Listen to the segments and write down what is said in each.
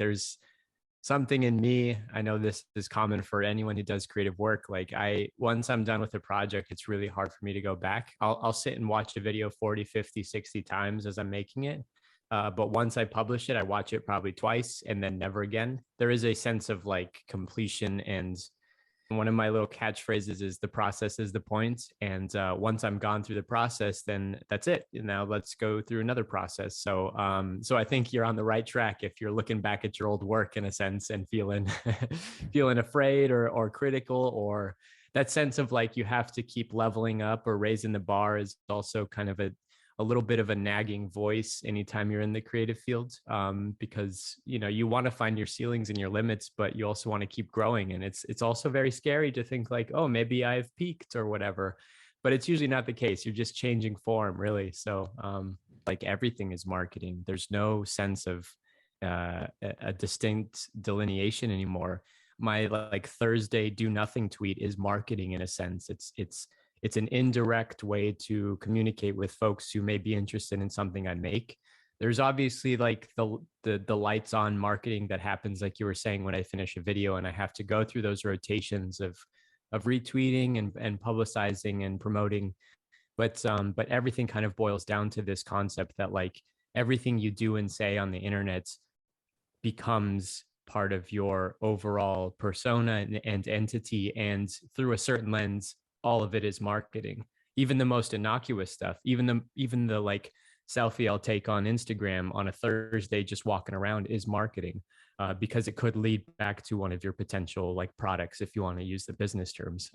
there's something in me. I know this is common for anyone who does creative work. Like once I'm done with a project, it's really hard for me to go back. I'll sit and watch a video 40, 50, 60 times as I'm making it. But once I publish it, I watch it probably twice and then never again. There is a sense of like completion, and one of my little catchphrases is the process is the point. And once I'm gone through the process, then that's it. Now let's go through another process. So I think you're on the right track if you're looking back at your old work in a sense and feeling feeling afraid or critical, or that sense of like you have to keep leveling up or raising the bar is also kind of a little bit of a nagging voice anytime you're in the creative field, because you want to find your ceilings and your limits, but you also want to keep growing. And it's also very scary to think like, oh, maybe I've peaked or whatever, but it's usually not the case. You're just changing form, really. So like everything is marketing. There's no sense of a distinct delineation anymore. My like Thursday do nothing tweet is marketing in a sense. It's an indirect way to communicate with folks who may be interested in something I make. There's obviously like the lights on marketing that happens, like you were saying, when I finish a video and I have to go through those rotations of retweeting and publicizing and promoting. But everything kind of boils down to this concept that like everything you do and say on the internet becomes part of your overall persona and entity. And through a certain lens, all of it is marketing. Even the most innocuous stuff, even the like selfie I'll take on Instagram on a Thursday just walking around is marketing, because it could lead back to one of your potential like products if you want to use the business terms.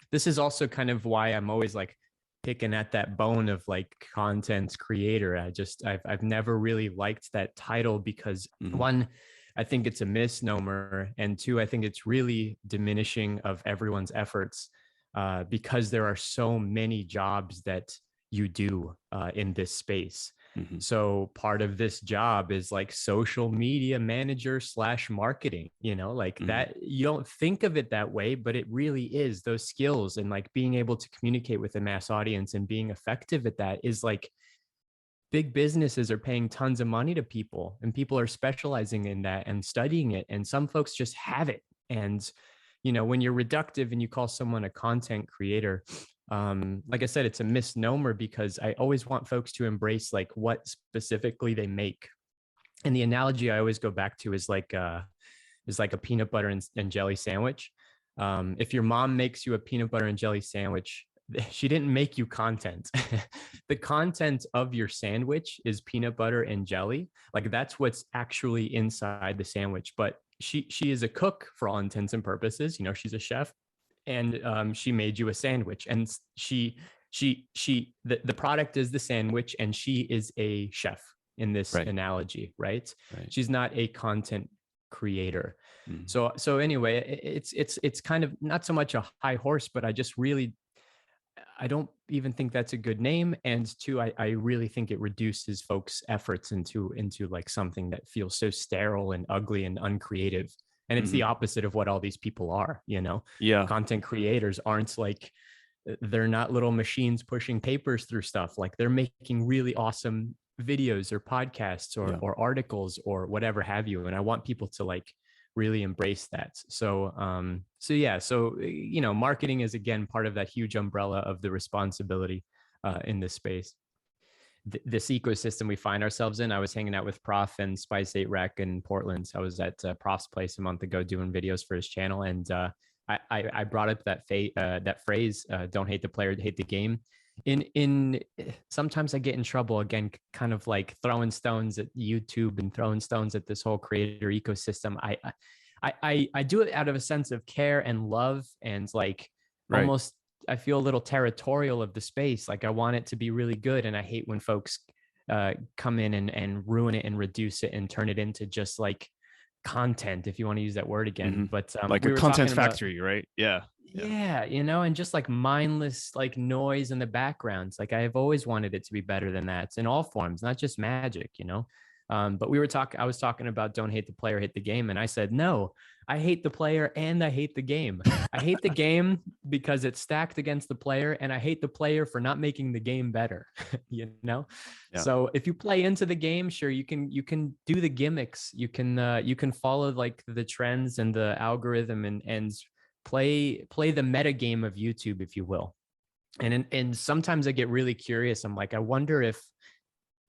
This is also kind of why I'm always like picking at that bone of like content creator. I've never really liked that title because one, I think it's a misnomer, and two, I think it's really diminishing of everyone's efforts, because there are so many jobs that you do in this space. So part of this job is like social media manager / marketing, like that. You don't think of it that way, but it really is. Those skills and like being able to communicate with a mass audience and being effective at that is like, big businesses are paying tons of money to people, and people are specializing in that and studying it. And some folks just have it. And when you're reductive and you call someone a content creator, like I said, it's a misnomer, because I always want folks to embrace like what specifically they make. And the analogy I always go back to is like a peanut butter and jelly sandwich. If your mom makes you a peanut butter and jelly sandwich, she didn't make you content. The content of your sandwich is peanut butter and jelly. Like that's what's actually inside the sandwich. But she is a cook for all intents and purposes. She's a chef, and she made you a sandwich, and the product is the sandwich, and she is a chef in this analogy, right? She's not a content creator. So anyway, it's kind of not so much a high horse, but I don't even think that's a good name. And two, I really think it reduces folks' efforts into like something that feels so sterile and ugly and uncreative. And it's the opposite of what all these people are, Yeah. Content creators aren't like, they're not little machines pushing papers through stuff. Like they're making really awesome videos or podcasts or articles or whatever have you. And I want people to like really embrace that. So marketing is again part of that huge umbrella of the responsibility in this space. This ecosystem we find ourselves in. I was hanging out with Prof and Spice 8 Rec in Portland. I was at Prof's place a month ago doing videos for his channel, and I brought up that phrase, "Don't hate the player, hate the game." In sometimes I get in trouble again, kind of like throwing stones at YouTube and throwing stones at this whole creator ecosystem. I do it out of a sense of care and love, and like almost I feel a little territorial of the space. Like I want it to be really good, and I hate when folks come in and ruin it and reduce it and turn it into just like content, if you want to use that word again. But like a content factory, right? Yeah, and just like mindless like noise in the backgrounds. Like I have always wanted it to be better than that in all forms, not just magic. But I was talking about don't hate the player, hate the game. And I said, no, I hate the player and I hate the game. I hate the game because it's stacked against the player, and I hate the player for not making the game better. you know? Yeah. So if you play into the game, sure, you can do the gimmicks. You can follow like the trends and the algorithm and play the meta game of YouTube, if you will. And sometimes I get really curious. I'm like, I wonder if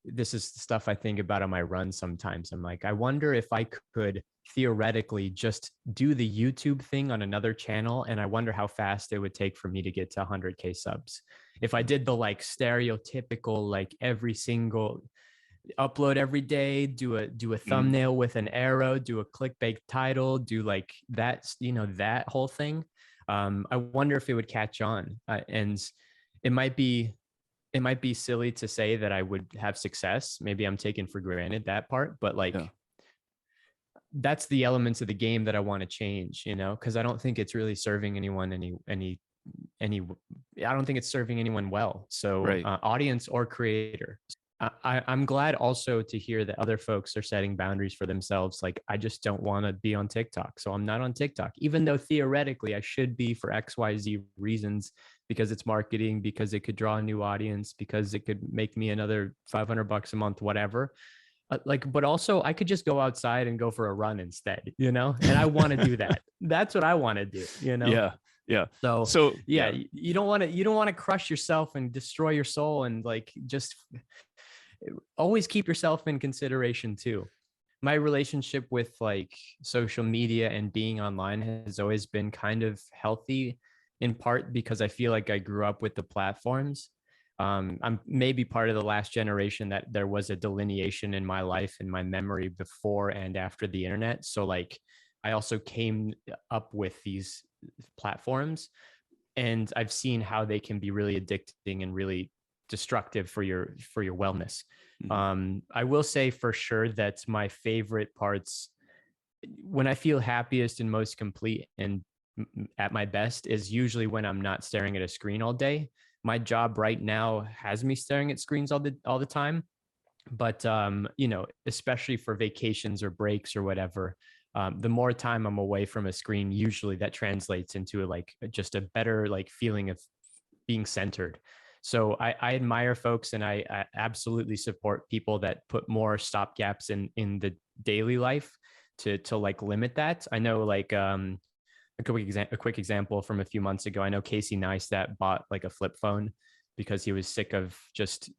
this is stuff I think about on my run sometimes. I'm like, I wonder if I could theoretically just do the YouTube thing on another channel, and I wonder how fast it would take for me to get to 100K subs. If I did the like stereotypical, like every single upload every day, do a thumbnail with an arrow, do a clickbait title, do like that, that whole thing. I wonder if it would catch on. And it might be silly to say that I would have success. Maybe I'm taking for granted that part, but like that's the elements of the game that I want to change, because I don't think it's really serving anyone any I don't think it's serving anyone well. So right. Audience or creator. I'm glad also to hear that other folks are setting boundaries for themselves. Like, I just don't want to be on TikTok, so I'm not on TikTok, even though theoretically I should be for XYZ reasons, because it's marketing, because it could draw a new audience, because it could make me another $500 a month, whatever. But also I could just go outside and go for a run instead, and I want to do that. That's what I want to do, Yeah. So yeah, you don't want to crush yourself and destroy your soul, and like just always keep yourself in consideration too. My relationship with like social media and being online has always been kind of healthy, in part because I feel like I grew up with the platforms. I'm maybe part of the last generation that there was a delineation in my life and my memory before and after the internet. So like I also came up with these platforms, and I've seen how they can be really addicting and really destructive for your wellness. I will say for sure that my favorite parts, when I feel happiest and most complete and at my best, is usually when I'm not staring at a screen all day. My job right now has me staring at screens all the time, but especially for vacations or breaks or whatever, the more time I'm away from a screen, usually that translates into like just a better like feeling of being centered. So I admire folks, and I absolutely support people that put more stopgaps in the daily life to like limit that. I know like a quick example from a few months ago. I know Casey Neistat bought like a flip phone because he was sick of just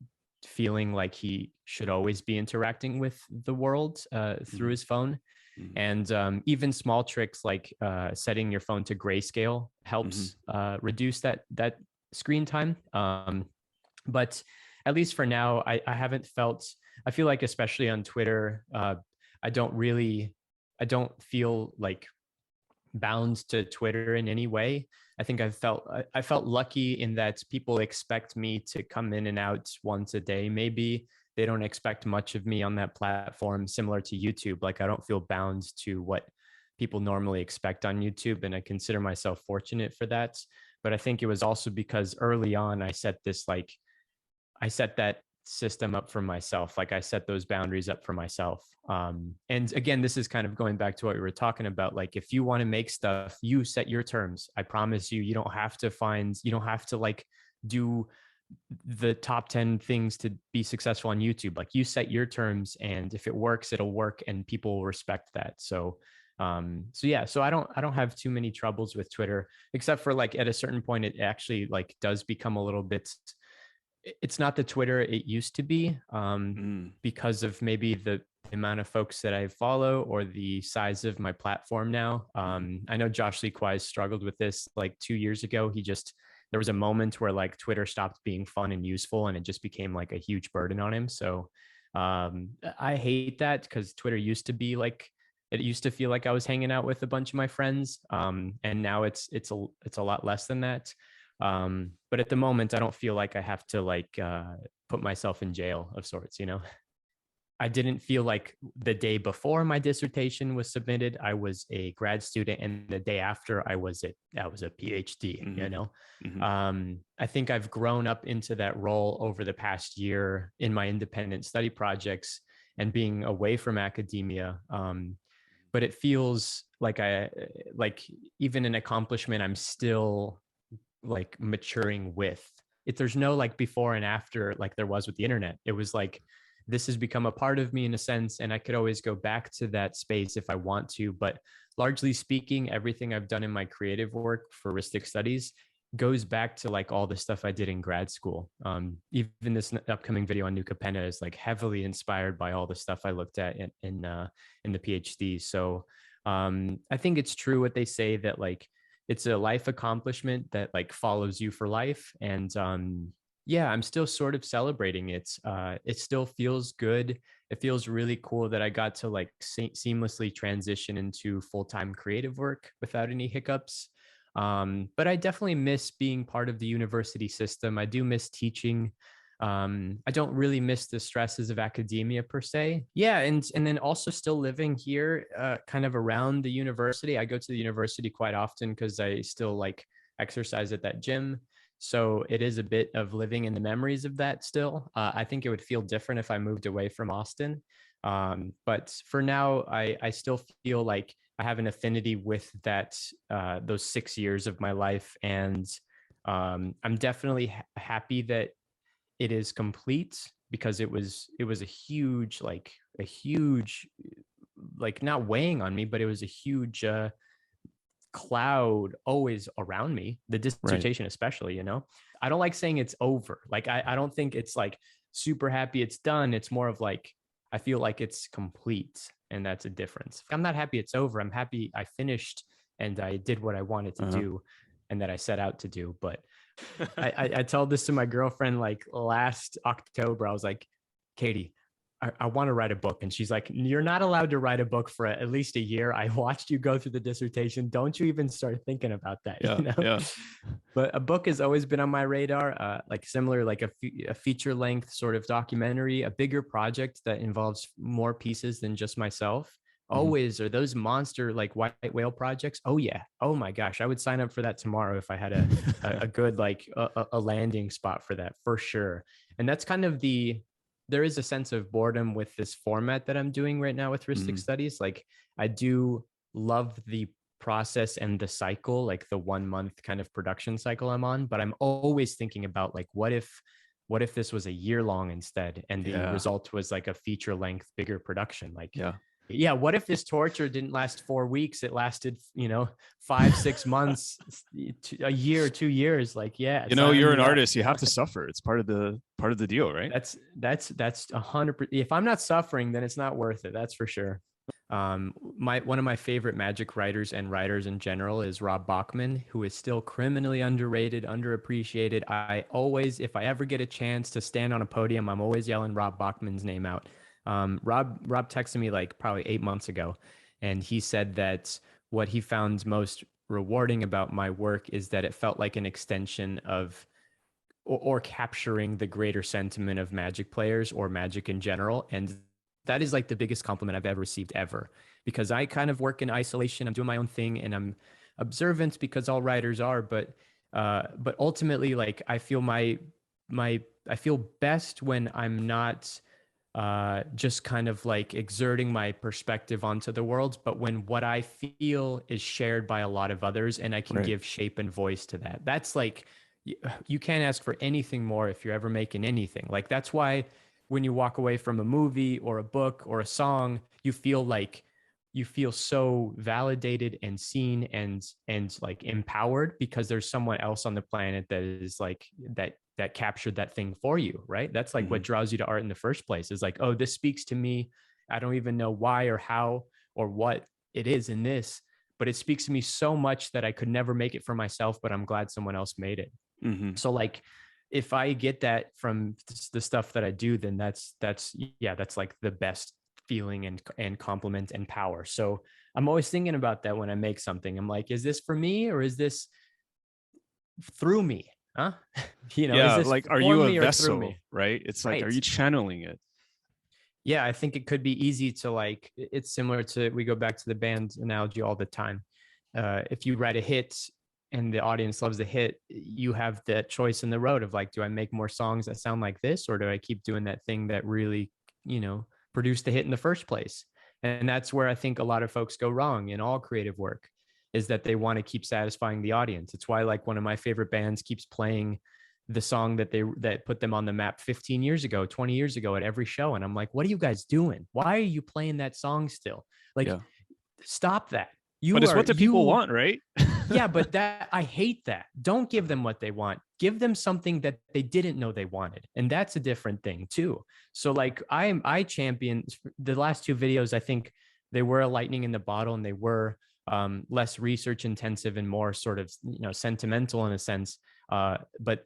feeling like he should always be interacting with the world through his phone. And even small tricks like setting your phone to grayscale helps reduce that screen time. But at least for now, I haven't felt, I feel like especially on Twitter, I don't feel like bound to Twitter in any way. I think I felt lucky in that people expect me to come in and out once a day. Maybe they don't expect much of me on that platform, similar to YouTube. Like I don't feel bound to what people normally expect on YouTube, and I consider myself fortunate for that. But I think it was also because early on I set that system up for myself. Like I set those boundaries up for myself. And again, this is kind of going back to what we were talking about. Like if you want to make stuff, you set your terms. I promise you, you don't have to like do the top 10 things to be successful on YouTube. Like you set your terms, and if it works, it'll work, and people will respect that. So I don't have too many troubles with Twitter, except for like at a certain point, it actually like does become a little bit, it's not the Twitter it used to be, because of maybe the amount of folks that I follow or the size of my platform now. I know Josh Lee Kwai struggled with this like 2 years ago. There was a moment where like Twitter stopped being fun and useful, and it just became like a huge burden on him. So I hate that, because Twitter used to be like, it used to feel like I was hanging out with a bunch of my friends. And now it's a lot less than that. But at the moment, I don't feel like I have to like put myself in jail of sorts. I didn't feel like the day before my dissertation was submitted, I was a grad student, and the day after I was a PhD. I think I've grown up into that role over the past year in my independent study projects, and being away from academia. But it feels like like even an accomplishment I'm still like maturing with it. There's no like before and after like there was with the internet. It was like this has become a part of me in a sense, and I could always go back to that space if I want to. But largely speaking, everything I've done in my creative work for Rhystic Studies goes back to like all the stuff I did in grad school. Even this upcoming video on Nuka Penna is like heavily inspired by all the stuff I looked at in the PhD. So I think it's true what they say that like it's a life accomplishment that like follows you for life. And yeah, I'm still sort of celebrating it. It still feels good. It feels really cool that I got to like seamlessly transition into full-time creative work without any hiccups. But I definitely miss being part of the university system. I do miss teaching. I don't really miss the stresses of academia per se. Yeah, and then also still living here, kind of around the university. I go to the university quite often because I still like exercise at that gym. So it is a bit of living in the memories of that still. I think it would feel different if I moved away from Austin. But for now, I still feel like I have an affinity with that, those 6 years of my life. And I'm definitely happy that it is complete, because it was a huge like not weighing on me, but it was a huge cloud always around me, the dissertation especially, you know. I don't like saying it's over. Like I don't think it's like super happy it's done. It's more of like I feel like it's complete, and that's a difference. I'm not happy it's over. I'm happy I finished and I did what I wanted to do and that I set out to do. But I told this to my girlfriend like last October. I was like, Katie, I want to write a book. And she's like, you're not allowed to write a book for at least a year. I watched you go through the dissertation. Don't you even start thinking about that, Yeah, you know? yeah. But a book has always been on my radar, like similar, like a feature length sort of documentary, a bigger project that involves more pieces than just myself. Always are those monster like white whale projects. Oh yeah. Oh my gosh. I would sign up for that tomorrow if I had a good like a landing spot for that for sure. And that's kind of there is a sense of boredom with this format that I'm doing right now with Rhystic Studies. Like I do love the process and the cycle, like the 1 month kind of production cycle I'm on, but I'm always thinking about like, what if this was a year long instead, and the result was like a feature length, bigger production? Like, yeah, what if this torture didn't last 4 weeks? It lasted, 5-6 months, a year, 2 years. Like, yeah, You're an artist. You have to suffer. It's part of the deal, right? That's 100%. If I'm not suffering, then it's not worth it. That's for sure. One of my favorite magic writers and writers in general is Rob Bachman, who is still criminally underrated, underappreciated. I always, if I ever get a chance to stand on a podium, I'm always yelling Rob Bachman's name out. Rob texted me like probably 8 months ago, and he said that what he found most rewarding about my work is that it felt like an extension of or capturing the greater sentiment of magic players or magic in general. And that is like the biggest compliment I've ever received ever, because I kind of work in isolation. I'm doing my own thing and I'm observant, because all writers are, but ultimately, like I feel I feel best when I'm not just kind of like exerting my perspective onto the world, but when what I feel is shared by a lot of others and I can give shape and voice to that. That's like, you can't ask for anything more if you're ever making anything. Like, that's why when you walk away from a movie or a book or a song, you feel so validated and seen and like empowered, because there's someone else on the planet that is like that captured that thing for you, right? That's like what draws you to art in the first place, is like, oh, this speaks to me. I don't even know why or how or what it is in this, but it speaks to me so much that I could never make it for myself, but I'm glad someone else made it. So like, if I get that from the stuff that I do, then that's like the best feeling and compliment and power. So I'm always thinking about that when I make something. I'm like, is this for me or is this through me? Huh? Is this like, are you a vessel? Right? It's like, are you channeling it? Yeah, I think it could be easy to like, it's similar to, we go back to the band analogy all the time. If you write a hit and the audience loves the hit, you have that choice in the road of like, do I make more songs that sound like this, or do I keep doing that thing that really, produce the hit in the first place. And that's where I think a lot of folks go wrong in all creative work, is that they want to keep satisfying the audience. It's why like one of my favorite bands keeps playing the song that put them on the map 15 years ago, 20 years ago at every show. And I'm like, what are you guys doing? Why are you playing that song still? Like, Yeah. stop that. But it's what the people You want, right? yeah, but that I hate that. Don't give them what they want. Give them something that they didn't know they wanted. And that's a different thing too. So like I champion the last two videos, I think they were a lightning in the bottle, and they were less research intensive and more sort of, sentimental in a sense. But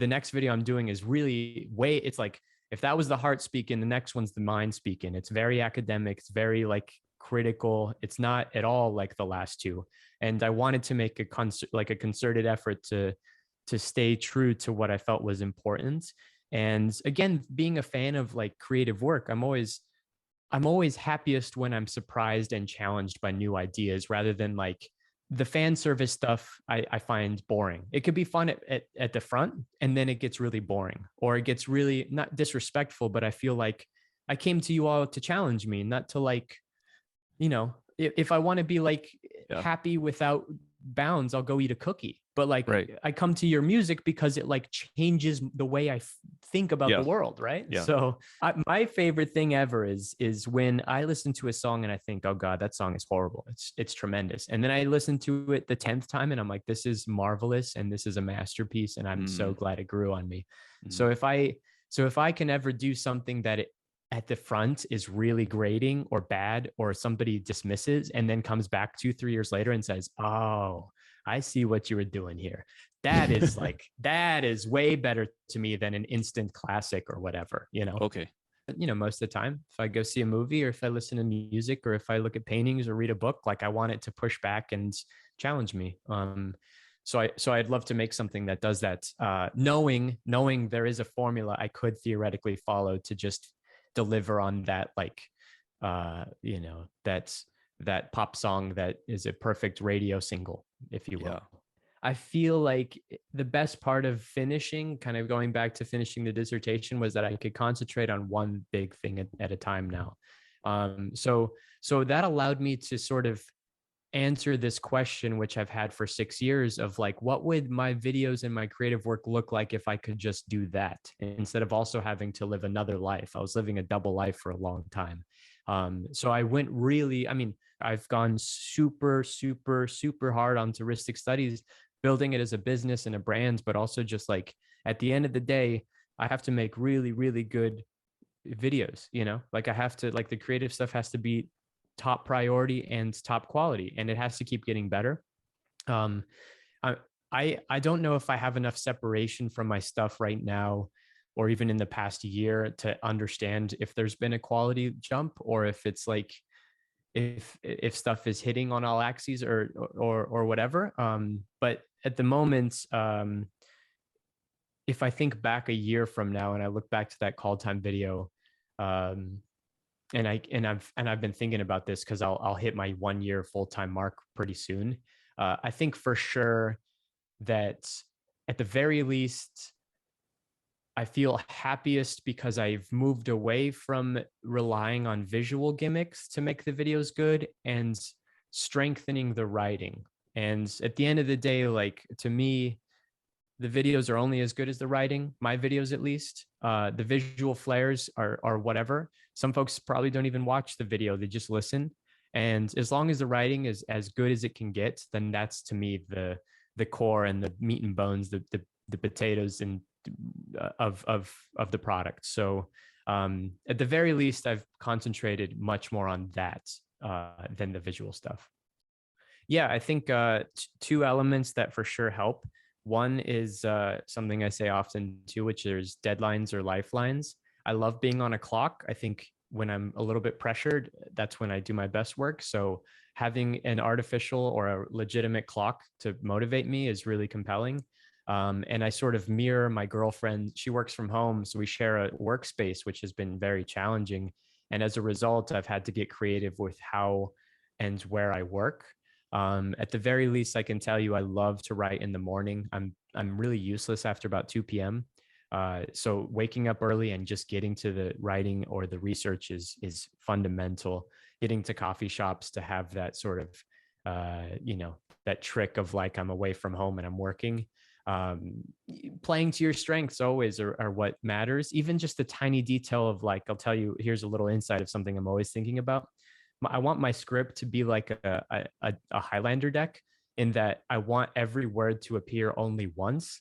the next video I'm doing is really it's like, if that was the heart speaking, the next one's the mind speaking. It's very academic. It's very like critical. It's not at all like the last two. And I wanted to make a concerted effort to stay true to what I felt was important. And again, being a fan of like creative work, I'm always happiest when I'm surprised and challenged by new ideas, rather than like the fan service stuff. I find boring. It could be fun at the front, and then it gets really boring, or it gets really not disrespectful, but I feel like I came to you all to challenge me, not to like, if I want to be like happy without bounds, I'll go eat a cookie. But like, right. I come to your music because it like changes the way I think about the world. Right. Yeah. So my favorite thing ever is when I listen to a song and I think, oh God, that song is horrible. It's tremendous. And then I listen to it the 10th time and I'm like, this is marvelous. And this is a masterpiece. And I'm so glad it grew on me. So if I can ever do something that at the front is really grating or bad, or somebody dismisses and then comes back 2-3 years later and says, oh, I see what you were doing here, that is like, that is way better to me than an instant classic or whatever, Okay. Most of the time, if I go see a movie, or if I listen to music, or if I look at paintings or read a book, like I want it to push back and challenge me. So I'd love to make something that does that, knowing there is a formula I could theoretically follow to just deliver on that, like, that pop song that is a perfect radio single, if you will. Yeah. I feel like the best part of finishing, kind of going back to finishing the dissertation, was that I could concentrate on one big thing at a time now. So that allowed me to sort of answer this question, which I've had for 6 years, of like, what would my videos and my creative work look like if I could just do that instead of also having to live another life? I was living a double life for a long time. So I went really, I've gone super, super, super hard onto Rhystic Studies, building it as a business and a brand, but also just like, at the end of the day, I have to make really, really good videos, like I have to, like, the creative stuff has to be top priority and top quality, and it has to keep getting better. I don't know if I have enough separation from my stuff right now, or even in the past year, to understand if there's been a quality jump, or if it's like, if stuff is hitting on all axes or whatever. But at the moment, if I think back a year from now and I look back to that call time video, and I've been thinking about this because I'll hit my 1 year full-time mark pretty soon. I think for sure that at the very least, I feel happiest because I've moved away from relying on visual gimmicks to make the videos good, and strengthening the writing. And at the end of the day, like, to me, the videos are only as good as the writing, my videos at least. The visual flares are whatever. Some folks probably don't even watch the video, they just listen. And as long as the writing is as good as it can get, then that's, to me, the core and the meat and bones, the potatoes and of the product. So at the very least, I've concentrated much more on that than the visual stuff. Yeah, I think two elements that for sure help. One is something I say often too, which is deadlines or lifelines. I love being on a clock. I think when I'm a little bit pressured, that's when I do my best work. So having an artificial or a legitimate clock to motivate me is really compelling. And I sort of mirror my girlfriend. She works from home, so we share a workspace, which has been very challenging. And as a result, I've had to get creative with how and where I work. At the very least, I can tell you I love to write in the morning. I'm really useless after about 2 p.m. So waking up early and just getting to the writing or the research is fundamental. Getting to coffee shops to have that sort of, that trick of like I'm away from home and I'm working. Um, Playing to your strengths always are what matters. Even just the tiny detail of like, I'll tell you, here's a little insight of something I'm always thinking about. I want my script to be like a Highlander deck, in that I want every word to appear only once.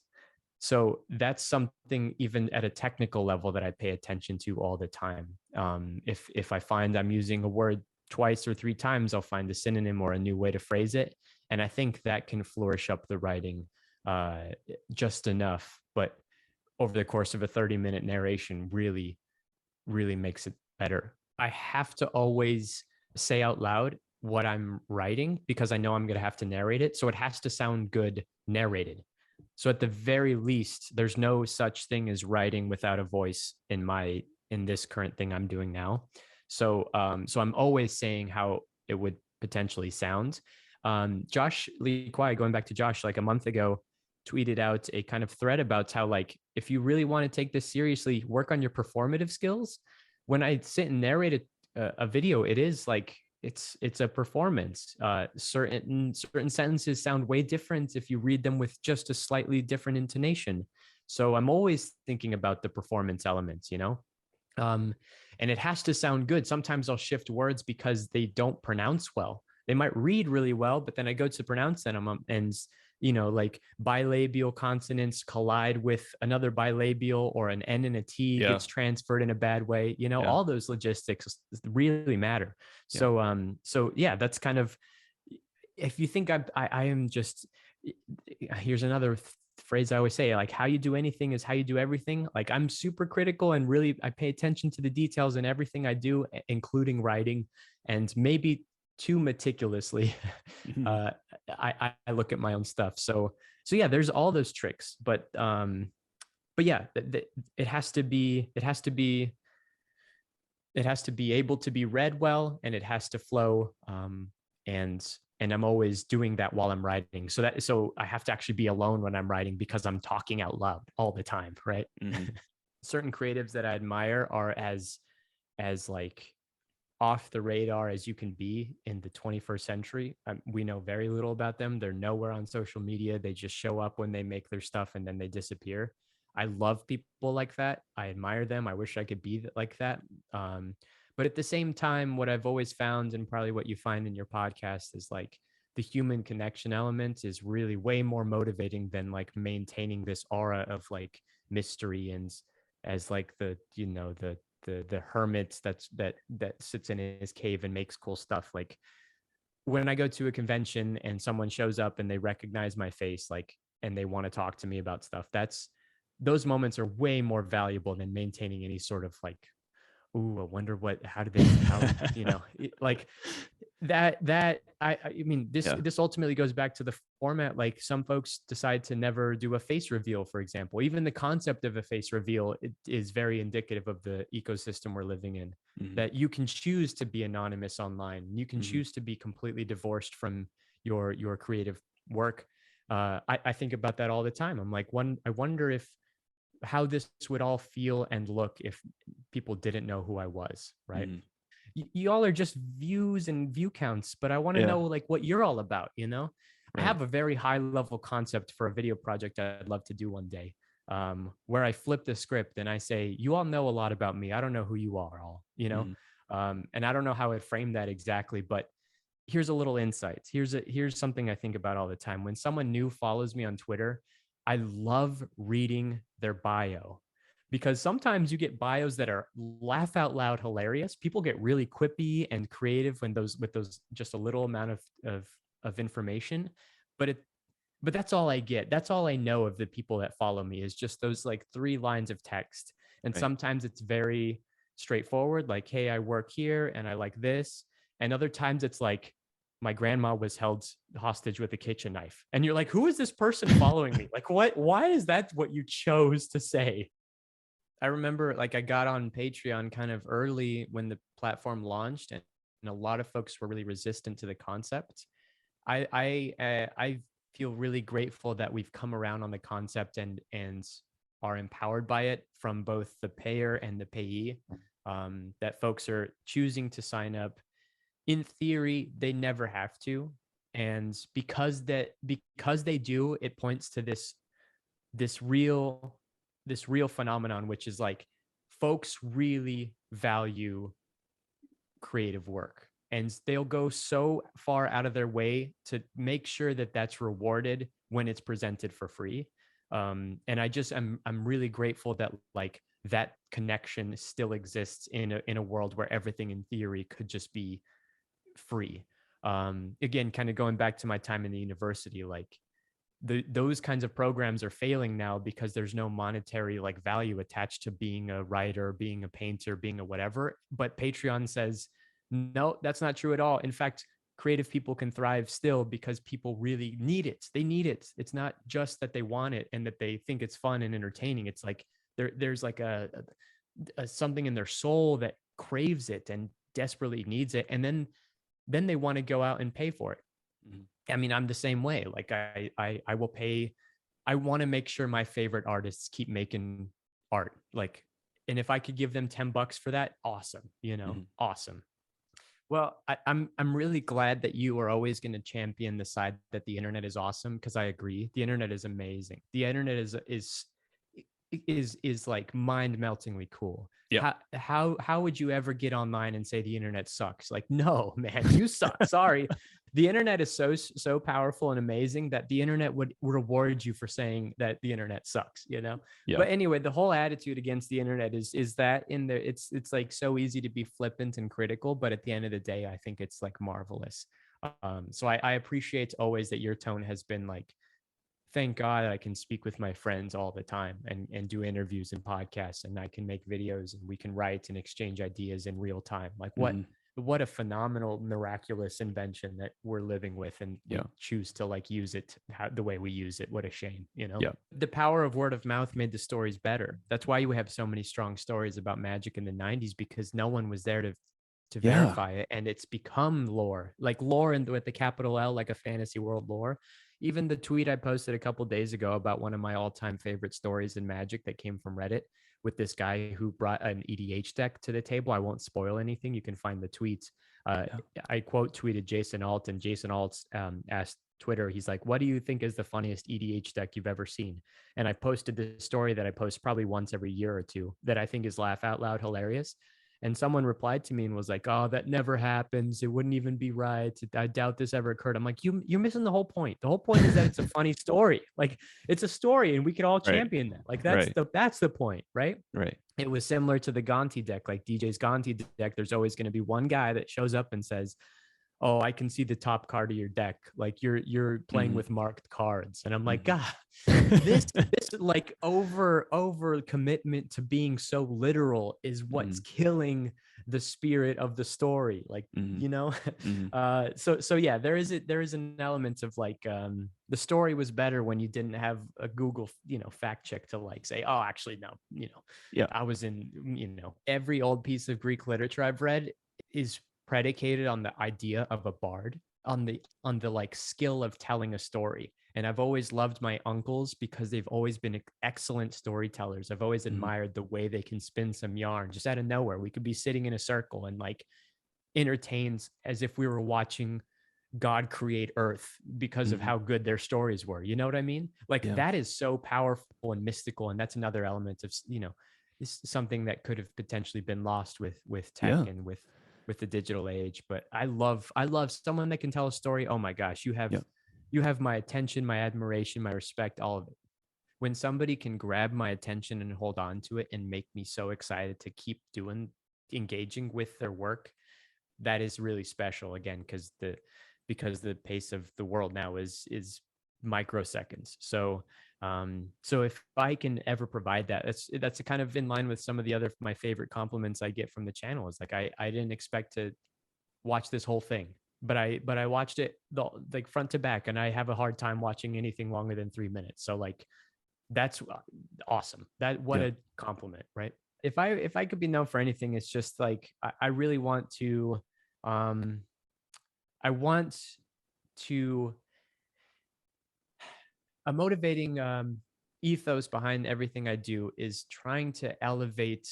So that's something even at a technical level that I pay attention to all the time. If I find I'm using a word twice or three times, I'll find a synonym or a new way to phrase it, and I think that can flourish up the writing just enough. But over the course of a 30-minute narration, really makes it better. I have to always say out loud what I'm writing because I know I'm going to have to narrate it. So it has to sound good narrated. So at the very least, there's no such thing as writing without a voice in this current thing I'm doing now. So I'm always saying how it would potentially sound. Josh Lee Kwai, going back to Josh, like a month ago, tweeted out a kind of thread about how, like, if you really want to take this seriously, work on your performative skills. When I sit and narrate a video, it is like it's a performance. Certain sentences sound way different if you read them with just a slightly different intonation. So I'm always thinking about the performance elements, um, and it has to sound good. Sometimes I'll shift words because they don't pronounce well. They might read really well, but then I go to pronounce them, and like bilabial consonants collide with another bilabial, or an N and a T gets transferred in a bad way. All those logistics really matter. So yeah, that's kind of, if you think I am just, here's another phrase I always say, like, how you do anything is how you do everything. Like, I'm super critical and really I pay attention to the details in everything I do, including writing, and maybe too meticulously. I look at my own stuff. So yeah, there's all those tricks, but yeah, it has to be able to be read well, and it has to flow. And I'm always doing that while I'm writing. So I have to actually be alone when I'm writing because I'm talking out loud all the time, right? Certain creatives that I admire are as like off the radar as you can be in the 21st century. We know very little about them. They're nowhere on social media. They just show up when they make their stuff and then they disappear. I love people like that. I admire them. I wish I could be like that. But at the same time, what I've always found, and probably what you find in your podcast, is like the human connection element is really way more motivating than like maintaining this aura of like mystery, and as like the hermit that sits in his cave and makes cool stuff. Like, when I go to a convention and someone shows up and they recognize my face, like, and they want to talk to me about stuff, those moments are way more valuable than maintaining any sort of like, ooh, I wonder how did they, like I mean, this ultimately goes back to the format. Like, some folks decide to never do a face reveal, for example. Even the concept of a face reveal is very indicative of the ecosystem we're living in, that you can choose to be anonymous online. You can choose to be completely divorced from your creative work. I think about that all the time. I'm like, I wonder how this would all feel and look if people didn't know who I was, right? Y'all are just views and view counts, but I want to know like what you're all about. Right. I have a very high level concept for a video project I'd love to do one day, where I flip the script and I say, you all know a lot about me. I don't know who you are all, and I don't know how I frame that exactly, but here's a little insight. Here's something I think about all the time. When someone new follows me on Twitter, I love reading their bio, because sometimes you get bios that are laugh out loud hilarious. People get really quippy and creative with those just a little amount of information, but that's all I get. That's all I know of the people that follow me, is just those like 3 lines of text. And sometimes it's very straightforward, like, hey, I work here and I like this. And other times it's like, my grandma was held hostage with a kitchen knife. And you're like, who is this person following me? Like, why is that what you chose to say? I remember, like, I got on Patreon kind of early when the platform launched, and a lot of folks were really resistant to the concept. I feel really grateful that we've come around on the concept, and are empowered by it from both the payer and the payee, that folks are choosing to sign up. In theory, they never have to. And because they do, it points to this real this real phenomenon, which is like folks really value creative work, and they'll go so far out of their way to make sure that that's rewarded when it's presented for free. And I'm really grateful that like that connection still exists in a world where everything in theory could just be free. Again, kind of going back to my time in the university, like those kinds of programs are failing now because there's no monetary like value attached to being a writer, being a painter, being a whatever. But Patreon says, no, that's not true at all. In fact, creative people can thrive still because people really need it. They need it. It's not just that they want it and that they think it's fun and entertaining. It's like there's like a something in their soul that craves it and desperately needs it. And then they want to go out and pay for it. Mhm. I mean, I'm the same way. Like I will pay. I want to make sure my favorite artists keep making art. Like, and if I could give them $10 for that, awesome. Mhm. Awesome. Well, I'm really glad that you are always going to champion the side that the internet is awesome, because I agree. The internet is amazing. The internet is like mind-meltingly cool. Yeah. How would you ever get online and say the internet sucks? Like, no, man, you suck. Sorry. The internet is so powerful and amazing that the internet would reward you for saying that the internet sucks, Yeah. But anyway, the whole attitude against the internet is that in there, it's like so easy to be flippant and critical, but at the end of the day, I think it's like marvelous. So I appreciate always that your tone has been like, thank God I can speak with my friends all the time and do interviews and podcasts, and I can make videos and we can write and exchange ideas in real time. Like Mhm. what a phenomenal, miraculous invention that we're living with, and we Yeah. choose to like use it the way we use it. What a shame, Yeah. The power of word of mouth made the stories better. That's why you have so many strong stories about magic in the 90s, because no one was there to Yeah. verify it, and it's become lore, like lore and with the capital L, like a fantasy world lore. Even the tweet I posted a couple days ago about one of my all-time favorite stories in magic that came from Reddit, with this guy who brought an EDH deck to the table. I won't spoil anything. You can find the tweets. Yeah. I quote tweeted Jason Alt, and Jason Alt asked Twitter, he's like, what do you think is the funniest EDH deck you've ever seen? And I posted this story that I post probably once every year or two that I think is laugh out loud hilarious. And someone replied to me and was like, oh, that never happens. It wouldn't even be right. I doubt this ever occurred. I'm like, you're missing the whole point. The whole point is that it's a funny story. Like, it's a story and we could all Right. champion that. Like, Right. that's the point, right? Right. It was similar to the Gonti deck, like DJ's Gonti deck. There's always going to be one guy that shows up and says, oh, I can see the top card of your deck. Like you're playing Mhm. with marked cards. And I'm like, Mhm. God, this like over commitment to being so literal is what's Mhm. killing the spirit of the story. Like, Mhm. Mhm. so yeah, there is an element of like, the story was better when you didn't have a Google, fact check to like say, oh, actually, no, Yeah. I was in, every old piece of Greek literature I've read is predicated on the idea of a bard, on the like skill of telling a story. And I've always loved my uncles because they've always been excellent storytellers. I've always Mhm. admired the way they can spin some yarn just out of nowhere. We could be sitting in a circle and like entertained as if we were watching God create Earth because of Mhm. how good their stories were. You know what I mean? Like, Yeah. that is so powerful and mystical, and that's another element of something that could have potentially been lost with tech Yeah. and with the digital age. But I love someone that can tell a story. Oh my gosh, Yeah. you have my attention, my admiration, my respect, all of it. When somebody can grab my attention and hold on to it and make me so excited to keep engaging with their work, that is really special. Again, because the pace of the world now is microseconds. So if I can ever provide that, that's kind of in line with some of the other my favorite compliments I get from the channel. Is like, I didn't expect to watch this whole thing, but I watched it like front to back, and I have a hard time watching anything longer than 3 minutes. So like, that's awesome. What Yeah. a compliment, right? If I could be known for anything, it's just like, I really want to, um I want to, a motivating ethos behind everything I do is trying to elevate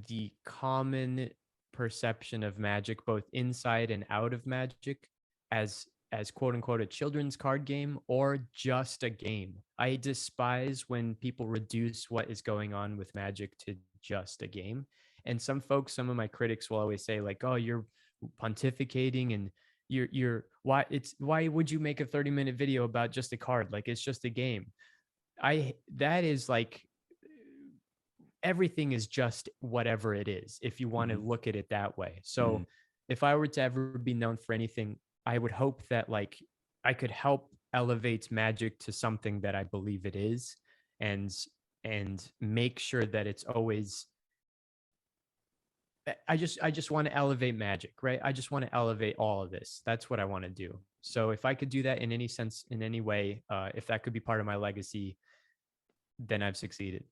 the common perception of magic, both inside and out of magic, as quote unquote a children's card game or just a game. I despise when people reduce what is going on with magic to just a game. And some folks, some of my critics will always say like, "Oh, you're pontificating and why would you make a 30-minute video about just a card? Like it's just a game." I that is like everything is just whatever it is if you want to Mm-hmm. look at it that way. Mm-hmm. So if I were to ever be known for anything, I would hope that like I could help elevate magic to something that I believe it is, and make sure that it's always I just want to elevate magic, right? I just want to elevate all of this. That's what I want to do. So if I could do that in any sense, in any way, if that could be part of my legacy, then I've succeeded.